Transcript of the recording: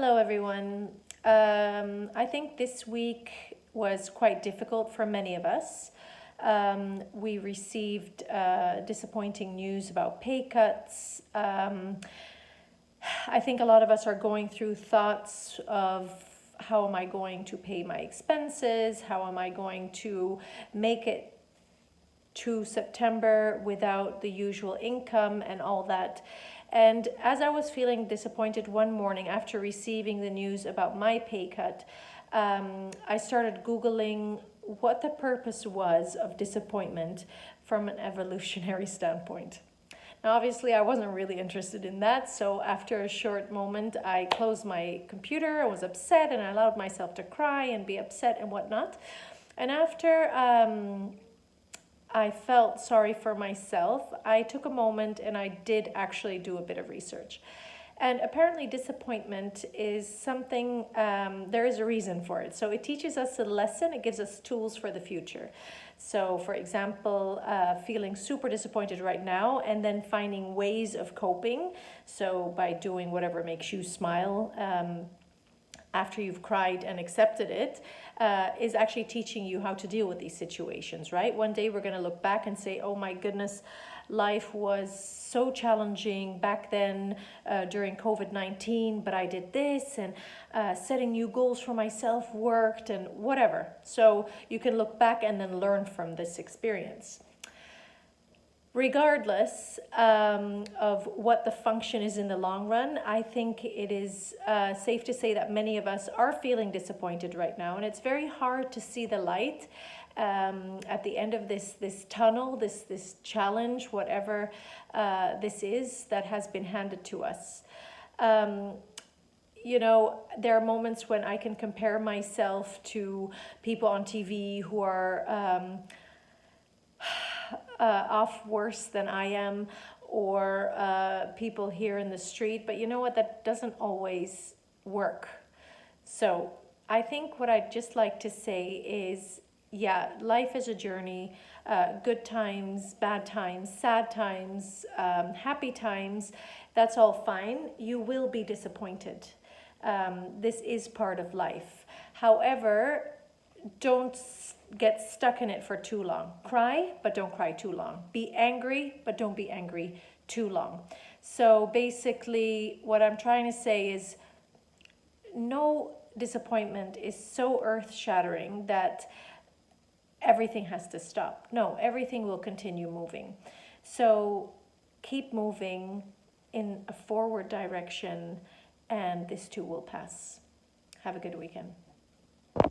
Hello, everyone. I think this week was quite difficult for many of us. We received disappointing news about pay cuts. I think a lot of us are going through thoughts of how am I going to pay my expenses? How am I going to make it to September without the usual income and all that? And as I was feeling disappointed one morning after receiving the news about my pay cut, I started Googling what the purpose was of disappointment from an evolutionary standpoint. Now, obviously, I wasn't really interested in that, so after a short moment, I closed my computer, I was upset, and I allowed myself to cry and be upset and whatnot. And after I felt sorry for myself, I took a moment and I did actually do a bit of research. And apparently, disappointment is something, there is a reason for it. So, it teaches us a lesson, it gives us tools for the future. So, for example, feeling super disappointed right now and then finding ways of coping. So, by doing whatever makes you smile. After you've cried and accepted it, is actually teaching you how to deal with these situations, right? One day we're going to look back and say, oh my goodness, life was so challenging back then during COVID-19, but I did this, and setting new goals for myself worked, and whatever. So you can look back and then learn from this experience. Regardless of what the function is in the long run, I think it is safe to say that many of us are feeling disappointed right now, and it's very hard to see the light at the end of this tunnel, this challenge, whatever this is that has been handed to us. You know, there are moments when I can compare myself to people on TV who are off worse than I am, or people here in the street. But you know what? That doesn't always work. So I think what I'd just like to say is, yeah, life is a journey. Good times, bad times, sad times, happy times. That's all fine. You will be disappointed. This is part of life. However, don't get stuck in it for too long. Cry, but don't cry too long. Be angry, but don't be angry too long. So basically, what I'm trying to say is no disappointment is so earth-shattering that everything has to stop. No, everything will continue moving. So keep moving in a forward direction, and this too will pass. Have a good weekend.